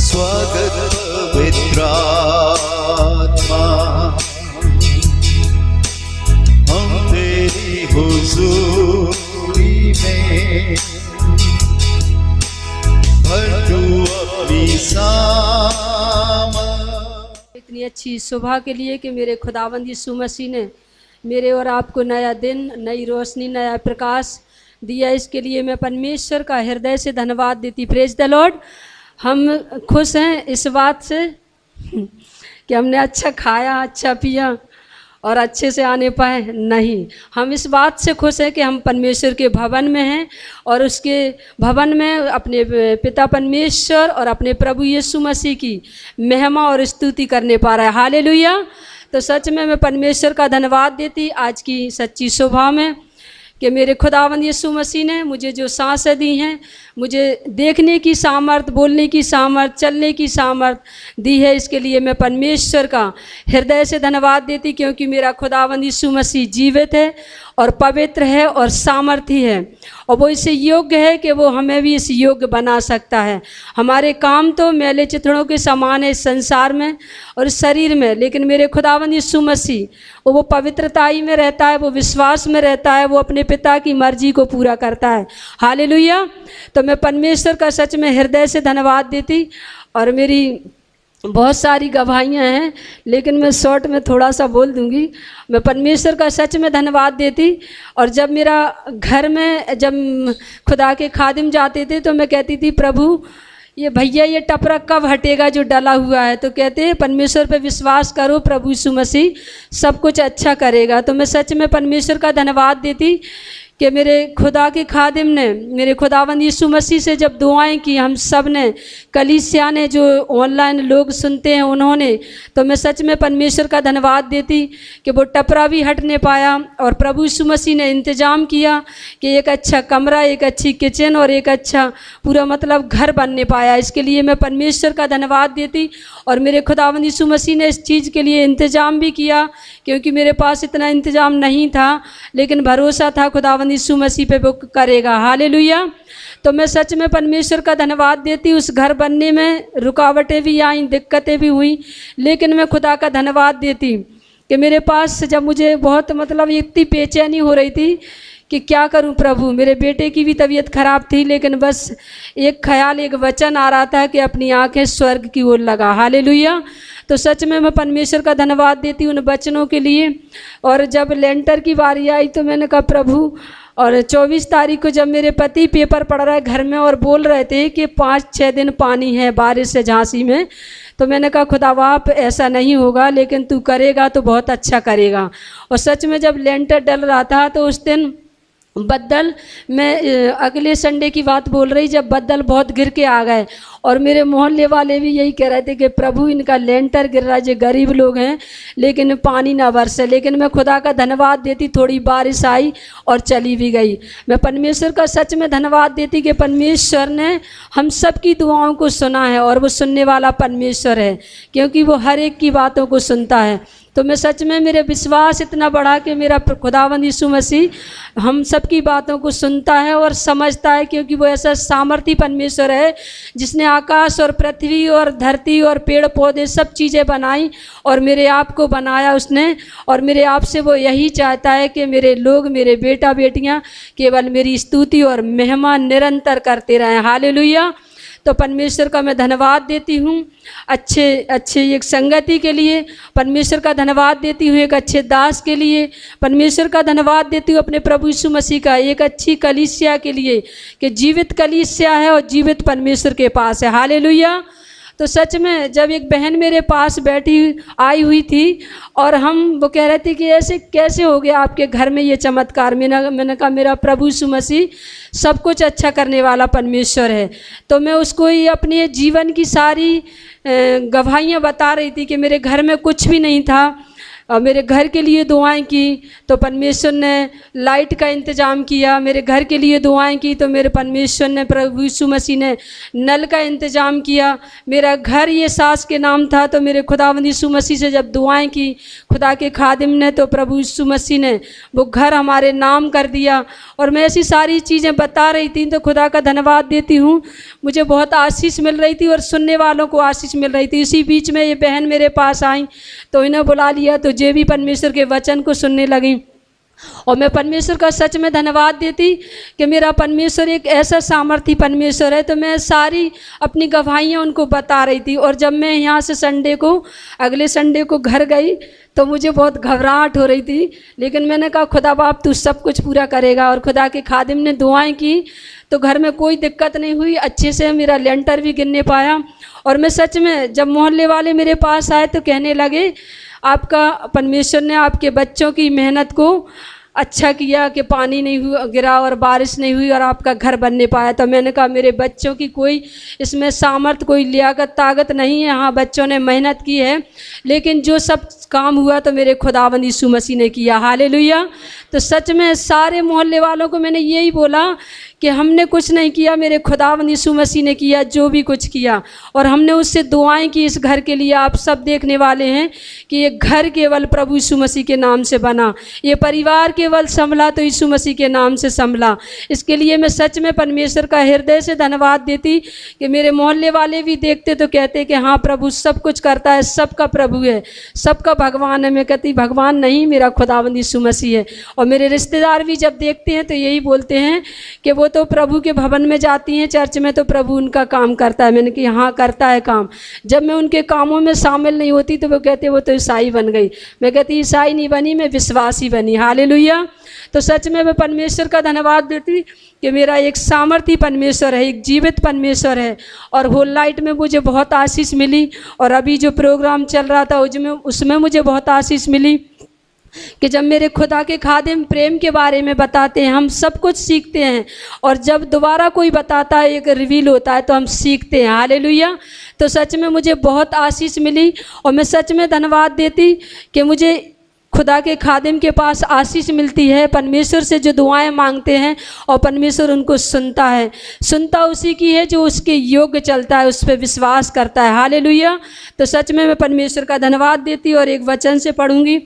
स्वागत पवित्र आत्मा, हम तेरी हुजूरी में भर तू अपनी सामर्थ। इतनी अच्छी सुबह के लिए कि मेरे खुदावंद यीशु मसीह ने मेरे और आपको नया दिन, नई रोशनी, नया प्रकाश दिया। इसके लिए मैं परमेश्वर का हृदय से धन्यवाद देती। Praise the Lord. हम खुश हैं इस बात से कि हमने अच्छा खाया, अच्छा पिया और अच्छे से आने पाए? नहीं, हम इस बात से खुश हैं कि हम परमेश्वर के भवन में हैं और उसके भवन में अपने पिता परमेश्वर और अपने प्रभु यीशु मसीह की महिमा और स्तुति करने पा रहा है। हालेलुया। तो सच में मैं परमेश्वर का धन्यवाद देती आज की सच्ची सुबह में कि मेरे खुदावंद यीशु मसीह ने मुझे जो सांसें दी हैं, मुझे देखने की सामर्थ, बोलने की सामर्थ, चलने की सामर्थ दी है। इसके लिए मैं परमेश्वर का हृदय से धन्यवाद देती, क्योंकि मेरा खुदावंद यीशु मसीह जीवित है और पवित्र है और सामर्थी है, और वो इससे योग्य है कि वो हमें भी इस योग्य बना सकता है। हमारे काम तो मैले चिथड़ों के समान है इस संसार में और इस शरीर में, लेकिन मेरे खुदावंद यीशु मसीह वो पवित्रताई में रहता है, वो विश्वास में रहता है, वो अपने पिता की मर्जी को पूरा करता है। हालेलुया। तो मैं परमेश्वर का सच में हृदय से धन्यवाद देती। और मेरी बहुत सारी गवाहियाँ हैं, लेकिन मैं शॉर्ट में थोड़ा सा बोल दूंगी। मैं परमेश्वर का सच में धन्यवाद देती। और जब मेरा घर में जब खुदा के खादिम जाते थे तो मैं कहती थी, प्रभु ये भैया ये टपरा कब हटेगा जो डला हुआ है? तो कहते हैं परमेश्वर पे विश्वास करो, प्रभु यीशु मसीह सब कुछ अच्छा करेगा। तो मैं सच में परमेश्वर का धन्यवाद देती कि मेरे खुदा के खादिम ने, मेरे खुदावंद यीशु मसीह से जब दुआएं की, हम सब ने, कलीसिया ने, जो ऑनलाइन लोग सुनते हैं उन्होंने, तो मैं सच में परमेश्वर का धन्यवाद देती कि वो टपरा भी हटने पाया और प्रभु यीशु मसीह ने इंतज़ाम किया कि एक अच्छा कमरा, एक अच्छी किचन और एक अच्छा पूरा मतलब घर बनने पाया। इसके लिए मैं परमेश्वर का धन्यवाद देती। और मेरे खुदावंद यीशु मसीह ने इस चीज़ के लिए इंतज़ाम भी किया, क्योंकि मेरे पास इतना इंतज़ाम नहीं था, लेकिन भरोसा था खुदावंद यीशु मसीह पे वो करेगा। हालेलुया। तो मैं सच में परमेश्वर का धन्यवाद देती। उस घर बनने में रुकावटें भी आईं, दिक्कतें भी हुई, लेकिन मैं खुदा का धन्यवाद देती कि मेरे पास जब मुझे बहुत मतलब इतनी बेचैनी हो रही थी कि क्या करूं प्रभु। मेरे बेटे की भी तबीयत खराब थी, लेकिन बस एक ख्याल, एक वचन आ रहा था कि अपनी आंखें स्वर्ग की ओर लगा। हालेलुया। तो सच में मैं परमेश्वर का धन्यवाद देती उन वचनों के लिए। और जब लेंटर की बारी आई तो मैंने कहा प्रभु, और 24 तारीख को जब मेरे पति पेपर पढ़ रहे घर में और बोल रहे थे कि 5-6 दिन पानी है बारिश से झांसी में, तो मैंने कहा खुदा बाप ऐसा नहीं होगा, लेकिन तू करेगा तो बहुत अच्छा करेगा। और सच में जब लेंटर डल रहा था तो उस दिन बद्दल, मैं अगले संडे की बात बोल रही, जब बद्दल बहुत गिर के आ गए और मेरे मोहल्ले वाले भी यही कह रहे थे कि प्रभु इनका लेंटर गिर रहा है, जो गरीब लोग हैं, लेकिन पानी ना बरसे। लेकिन मैं खुदा का धन्यवाद देती, थोड़ी बारिश आई और चली भी गई। मैं परमेश्वर का सच में धन्यवाद देती कि परमेश्वर ने हम सब की दुआओं को सुना है, और वो सुनने वाला परमेश्वर है, क्योंकि वो हर एक की बातों को सुनता है। तो मैं सच में, मेरे विश्वास इतना बढ़ा कि मेरा खुदावंद यीशु मसीह हम सब की बातों को सुनता है और समझता है, क्योंकि वो ऐसा सामर्थी परमेश्वर है जिसने आकाश और पृथ्वी और धरती और पेड़ पौधे सब चीज़ें बनाई और मेरे आप को बनाया उसने। और मेरे आप से वो यही चाहता है कि मेरे लोग, मेरे बेटा बेटियां केवल मेरी स्तुति और महिमा निरंतर करते रहें। हालेलुया। तो परमेश्वर का मैं धन्यवाद देती हूँ अच्छे एक संगति के लिए। परमेश्वर का धन्यवाद देती हूँ एक अच्छे दास के लिए। परमेश्वर का धन्यवाद देती हूँ अपने प्रभु यीशु मसीह का एक अच्छी कलीसिया के लिए, कि जीवित कलीसिया है और जीवित परमेश्वर के पास है। हालेलुया। तो सच में जब एक बहन मेरे पास बैठी आई हुई थी और वो कह रहे थे कि ऐसे कैसे हो गया आपके घर में ये चमत्कार। मैंने कहा मेरा प्रभु यीशु मसीह सब कुछ अच्छा करने वाला परमेश्वर है। तो मैं उसको ये अपने जीवन की सारी गवाहियाँ बता रही थी कि मेरे घर में कुछ भी नहीं था, और मेरे घर के लिए दुआएं की तो परमेश्वर ने लाइट का इंतज़ाम किया। मेरे घर के लिए दुआएं की तो मेरे परमेश्वर ने, प्रभु यीशु मसीह ने नल का इंतज़ाम किया। मेरा घर ये सास के नाम था तो मेरे खुदावंद यीशु मसीह से जब दुआएं की खुदा के खादिम ने तो प्रभु यीशु मसीह ने वो घर हमारे नाम कर दिया। और मैं ऐसी सारी चीज़ें बता रही थी तो खुदा का धन्यवाद देती हूँ। मुझे बहुत आशीष मिल रही थी और सुनने वालों को आशीष मिल रही थी। इसी बीच में ये बहन मेरे पास आई तो इन्हें बुला लिया तो जे भी परमेश्वर के वचन को सुनने लगी। और मैं परमेश्वर का सच में धन्यवाद देती कि मेरा परमेश्वर एक ऐसा सामर्थी परमेश्वर है। तो मैं सारी अपनी गवाहियाँ उनको बता रही थी। और जब मैं यहाँ से अगले संडे को घर गई तो मुझे बहुत घबराहट हो रही थी, लेकिन मैंने कहा खुदा बाप तू सब कुछ पूरा करेगा। और खुदा के खादिम ने दुआएं की तो घर में कोई दिक्कत नहीं हुई, अच्छे से मेरा लेंटर भी गिरने पाया। और मैं सच में जब मोहल्ले वाले मेरे पास आए तो कहने लगे आपका परमेश्वर ने आपके बच्चों की मेहनत को अच्छा किया कि पानी नहीं हुआ गिरा और बारिश नहीं हुई और आपका घर बनने पाया। तो मैंने कहा मेरे बच्चों की कोई इसमें सामर्थ, कोई लियाकत, ताकत नहीं है। हाँ, बच्चों ने मेहनत की है, लेकिन जो सब काम हुआ तो मेरे खुदावंद यीशु मसीह ने किया। हालेलुया। तो सच में सारे मोहल्ले वालों को मैंने यही बोला कि हमने कुछ नहीं किया, मेरे खुदावंद यीशु मसीह ने किया जो भी कुछ किया। और हमने उससे दुआएं की इस घर के लिए। आप सब देखने वाले हैं कि ये घर केवल प्रभु यीशु मसीह के नाम से बना, ये परिवार केवल संभला तो यीशु मसीह के नाम से संभला। इसके लिए मैं सच में परमेश्वर का हृदय से धन्यवाद देती कि मेरे मोहल्ले वाले भी देखते तो कहते कि हाँ प्रभु सब कुछ करता है, सबका प्रभु है, सबका भगवान है। मैं कहती भगवान नहीं, मेरा खुदावंद यीशु मसीह है। और मेरे रिश्तेदार भी जब देखते हैं तो यही बोलते हैं कि वो तो प्रभु के भवन में जाती हैं, चर्च में तो प्रभु उनका काम करता है। मैंने कहा हाँ करता है काम। जब मैं उनके कामों में शामिल नहीं होती तो वो कहते वो तो ईसाई बन गई। मैं कहती ईसाई नहीं बनी, मैं विश्वासी बनी। हालेलुया। तो सच में मैं परमेश्वर का धन्यवाद देती कि मेरा एक सामर्थी परमेश्वर है, एक जीवित परमेश्वर है। और होल लाइट में मुझे बहुत आशीष मिली और अभी जो प्रोग्राम चल रहा था उसमें मुझे बहुत आशीष मिली कि जब मेरे खुदा के खादिम प्रेम के बारे में बताते हैं हम सब कुछ सीखते हैं। और जब दोबारा कोई बताता है, एक रिवील होता है तो हम सीखते हैं। हालेलुया। तो सच में मुझे बहुत आशीष मिली और मैं सच में धन्यवाद देती कि मुझे खुदा के खादिम के पास आशीष मिलती है। परमेश्वर से जो दुआएं मांगते हैं और परमेश्वर उनको सुनता है। सुनता उसी की है जो उसके योग्य चलता है, उस पर विश्वास करता है। हालेलुया। तो सच में मैं परमेश्वर का धन्यवाद देती और एक वचन से पढ़ूंगी।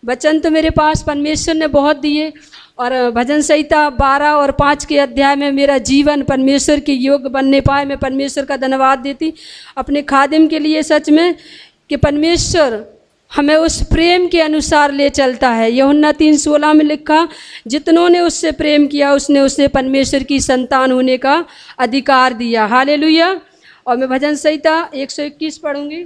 वचन तो मेरे पास परमेश्वर ने बहुत दिए और भजन संहिता 12 और 5 के अध्याय में मेरा जीवन परमेश्वर के योग्य बनने पाए। मैं परमेश्वर का धन्यवाद देती अपने खादिम के लिए सच में कि परमेश्वर हमें उस प्रेम के अनुसार ले चलता है। यूहन्ना 3:16 में लिखा जितनों ने उससे प्रेम किया उसने उसे परमेश्वर की संतान होने का अधिकार दिया। हालेलुया। और मैं भजन संहिता 121 पढ़ूंगी।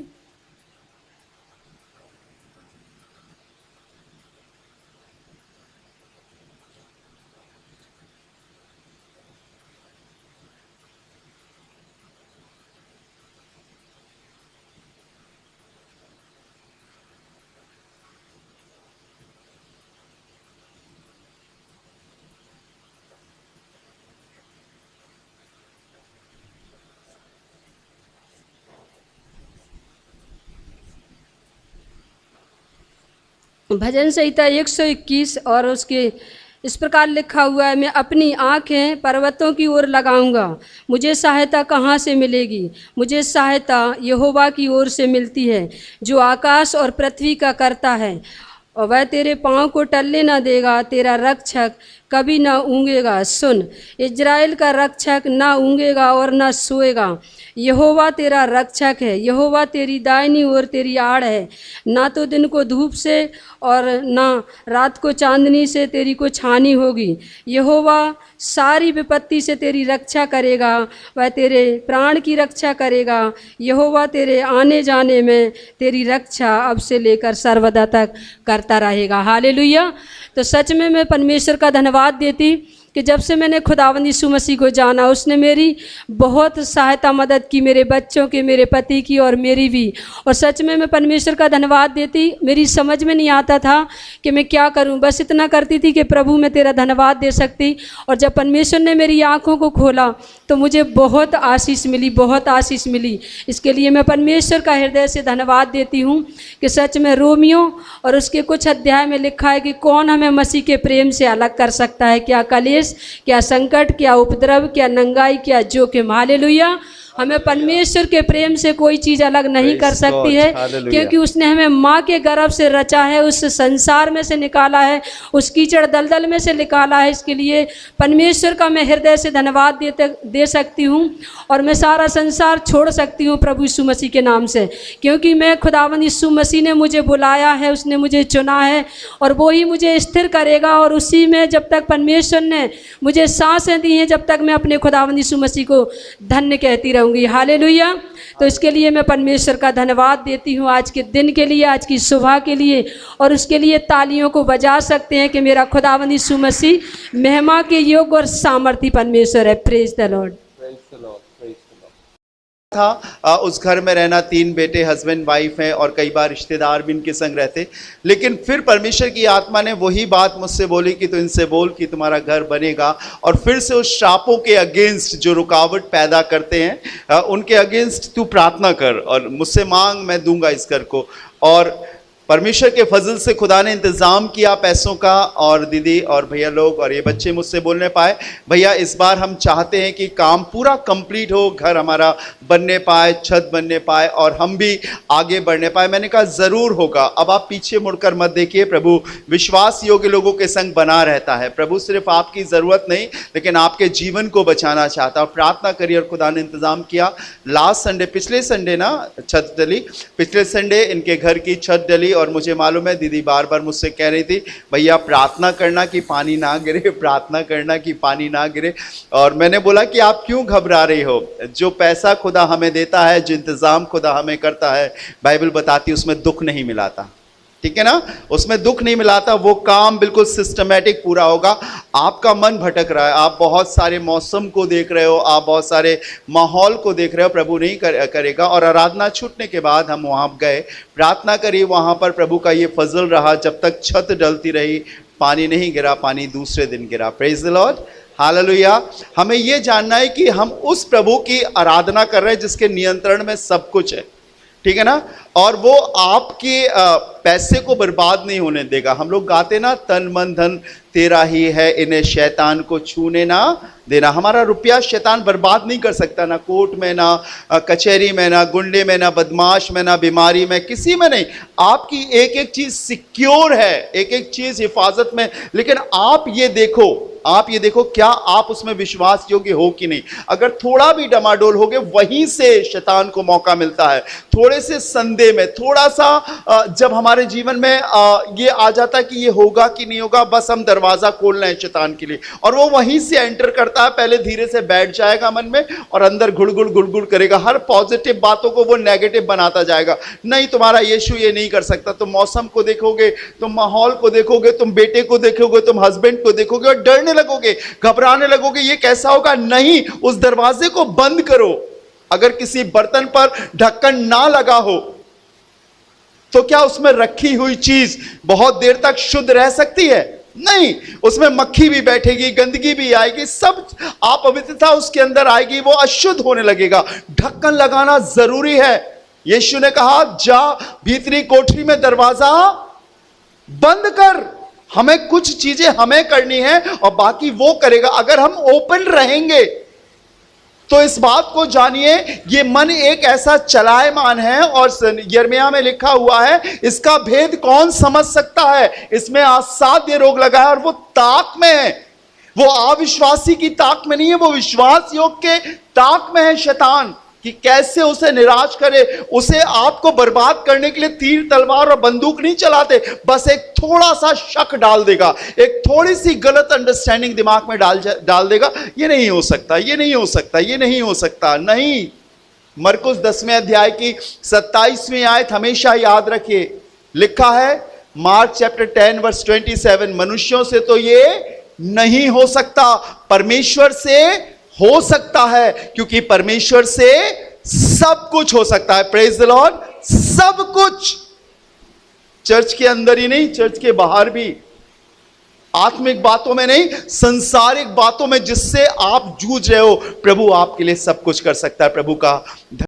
भजन संहिता 121 और उसके इस प्रकार लिखा हुआ है, मैं अपनी आँखें पर्वतों की ओर लगाऊंगा, मुझे सहायता कहाँ से मिलेगी? मुझे सहायता यहोवा की ओर से मिलती है जो आकाश और पृथ्वी का करता है। और वह तेरे पाँव को टलने न देगा, तेरा रक्षक कभी न ऊँगेगा। सुन, इज़राइल का रक्षक न ऊँगेगा और न सोएगा। यहोवा तेरा रक्षक है, यहोवा तेरी दाहिनी ओर तेरी आड़ है। ना तो दिन को धूप से और ना रात को चांदनी से तेरी को छानी होगी। यहोवा सारी विपत्ति से तेरी रक्षा करेगा, वह तेरे प्राण की रक्षा करेगा। यहोवा तेरे आने जाने में तेरी रक्षा अब से लेकर सर्वदा तक करता रहेगा। हालेलुया। तो सच में मैं परमेश्वर का धन्यवाद देती कि जब से मैंने खुदावंद यीशु मसीह को जाना, उसने मेरी बहुत सहायता मदद की, मेरे बच्चों की, मेरे पति की और मेरी भी। और सच में मैं परमेश्वर का धन्यवाद देती। मेरी समझ में नहीं आता था कि मैं क्या करूं, बस इतना करती थी कि प्रभु मैं तेरा धन्यवाद दे सकती। और जब परमेश्वर ने मेरी आँखों को खोला तो मुझे बहुत आशीष मिली, बहुत आशीष मिली। इसके लिए मैं परमेश्वर का हृदय से धन्यवाद देती हूँ कि सच में रोमियो और उसके कुछ अध्याय में लिखा है कि कौन हमें मसीह के प्रेम से अलग कर सकता है, क्या कलेश, क्या संकट, क्या उपद्रव, क्या नंगाई, क्या जोखिम। हालेलुया। हमें परमेश्वर के प्रेम से कोई चीज़ अलग नहीं कर सकती है, क्योंकि उसने हमें माँ के गर्भ से रचा है, उस संसार में से निकाला है, उस कीचड़ दलदल में से निकाला है। इसके लिए परमेश्वर का मैं हृदय से धन्यवाद दे सकती हूँ और मैं सारा संसार छोड़ सकती हूँ प्रभु यीशु मसीह के नाम से, क्योंकि मैं खुदावंद यीशु मसीह ने मुझे बुलाया है, उसने मुझे चुना है और वो ही मुझे स्थिर करेगा। और उसी में जब तक परमेश्वर ने मुझे सांसें दी हैं, जब तक मैं अपने खुदावंद यीशु मसीह को धन्य कहती रहूँगी। हालेलुया। तो इसके लिए मैं परमेश्वर का धन्यवाद देती हूँ आज के दिन के लिए, आज की सुबह के लिए। और उसके लिए तालियों को बजा सकते हैं कि मेरा खुदावंद यीशु मसीह महिमा के योग्य और सामर्थी परमेश्वर है। Praise the Lord. था उस घर में रहना, 3 बेटे, हस्बैंड वाइफ हैं और कई बार रिश्तेदार भी इनके संग रहते। लेकिन फिर परमेश्वर की आत्मा ने वही बात मुझसे बोली कि तू इनसे बोल कि तुम्हारा घर बनेगा। और फिर से उस श्रापों के अगेंस्ट जो रुकावट पैदा करते हैं उनके अगेंस्ट तू प्रार्थना कर और मुझसे मांग, मैं दूंगा इस घर को। और परमेश्वर के फजल से खुदा ने इंतज़ाम किया पैसों का, और दीदी और भैया लोग और ये बच्चे मुझसे बोलने पाए, भैया इस बार हम चाहते हैं कि काम पूरा कंप्लीट हो, घर हमारा बनने पाए, छत बनने पाए और हम भी आगे बढ़ने पाए। मैंने कहा ज़रूर होगा। अब आप पीछे मुड़कर मत देखिए, प्रभु विश्वास योग्य लोगों के संग बना रहता है। प्रभु सिर्फ आपकी ज़रूरत नहीं लेकिन आपके जीवन को बचाना चाहता है। प्रार्थना करिए और खुदा ने इंतज़ाम किया। लास्ट संडे, पिछले संडे ना छत डली, पिछले संडे इनके घर की छत डली। और मुझे मालूम है दीदी बार बार मुझसे कह रही थी, भैया प्रार्थना करना कि पानी ना गिरे, प्रार्थना करना कि पानी ना गिरे। और मैंने बोला कि आप क्यों घबरा रही हो, जो पैसा खुदा हमें देता है, जो इंतज़ाम खुदा हमें करता है, बाइबल बताती है उसमें दुख नहीं मिलाता। ठीक है ना, उसमें दुख नहीं मिलाता। वो काम बिल्कुल सिस्टमेटिक पूरा होगा। आपका मन भटक रहा है, आप बहुत सारे मौसम को देख रहे हो, आप बहुत सारे माहौल को देख रहे हो, प्रभु नहीं करेगा। और आराधना छूटने के बाद हम वहाँ गए, प्रार्थना करी, वहाँ पर प्रभु का ये फजल रहा। जब तक छत डलती रही पानी नहीं गिरा, पानी दूसरे दिन गिरा। Praise the Lord, hallelujah. हमें ये जानना है कि हम उस प्रभु की आराधना कर रहे हैं जिसके नियंत्रण में सब कुछ है। ठीक है ना, और वो आपके पैसे को बर्बाद नहीं होने देगा। हम लोग गाते ना, तन मन धन तेरा ही है, इन्हें शैतान को छूने ना देना। हमारा रुपया शैतान बर्बाद नहीं कर सकता, ना कोर्ट में, ना कचहरी में, ना गुंडे में, ना बदमाश में, ना बीमारी में, किसी में नहीं। आपकी एक एक चीज सिक्योर है, एक एक चीज हिफाजत में। लेकिन आप ये देखो क्या आप उसमें विश्वास योग्य हो कि नहीं। अगर थोड़ा भी डमाडोल होगे, वहीं से शैतान को मौका मिलता है। थोड़े से संदेह में, थोड़ा सा जब हमारे जीवन में ये आ जाता है कि ये होगा कि नहीं होगा, बस हम दरवाजा खोल रहे हैं शैतान के लिए, और वो वहीं से एंटर करता है। पहले धीरे से बैठ जाएगा मन में और अंदर गुड़गुड़ करेगा। हर पॉजिटिव बातों को वो नेगेटिव बनाता जाएगा। नहीं, तुम्हारा यीशु ये नहीं कर सकता। तुम मौसम को देखोगे, तुम माहौल को देखोगे, तुम बेटे को देखोगे, तुम हस्बैंड को देखोगे और डरने लगोगे, घबराने लगोगे, ये कैसा होगा। नहीं, उस दरवाजे को बंद करो। अगर किसी बर्तन पर ढक्कन ना लगा हो तो क्या उसमें रखी हुई चीज बहुत देर तक शुद्ध रह सकती है? नहीं, उसमें मक्खी भी बैठेगी, गंदगी भी आएगी, सब अपवित्रता उसके अंदर आएगी, वो अशुद्ध होने लगेगा। ढक्कन लगाना जरूरी है। यीशु ने कहा, जा भीतरी कोठरी में दरवाजा बंद कर। हमें कुछ चीजें हमें करनी है और बाकी वो करेगा। अगर हम ओपन रहेंगे तो इस बात को जानिए, ये मन एक ऐसा चलायमान है, और यिर्मयाह में लिखा हुआ है, इसका भेद कौन समझ सकता है। इसमें असाध्य रोग लगा है और वो ताक में है। वो अविश्वासी की ताक में नहीं है, वो विश्वास योग के ताक में है शैतान, कि कैसे उसे निराश करे। उसे आपको बर्बाद करने के लिए तीर तलवार और बंदूक नहीं चलाते, बस एक थोड़ा सा शक डाल देगा, एक थोड़ी सी गलत अंडरस्टैंडिंग दिमाग में डाल देगा। ये नहीं हो सकता, ये नहीं हो सकता, ये नहीं हो सकता। नहीं, मरकुस 10वें अध्याय की 27वीं आयत हमेशा याद रखिए। लिखा है, मार्क चैप्टर 10 वर्स 27, मनुष्यों से तो ये नहीं हो सकता, परमेश्वर से हो सकता है, क्योंकि परमेश्वर से सब कुछ हो सकता है। Praise the Lord. सब कुछ, चर्च के अंदर ही नहीं, चर्च के बाहर भी, आत्मिक बातों में नहीं, संसारिक बातों में जिससे आप जूझ रहे हो, प्रभु आपके लिए सब कुछ कर सकता है। प्रभु का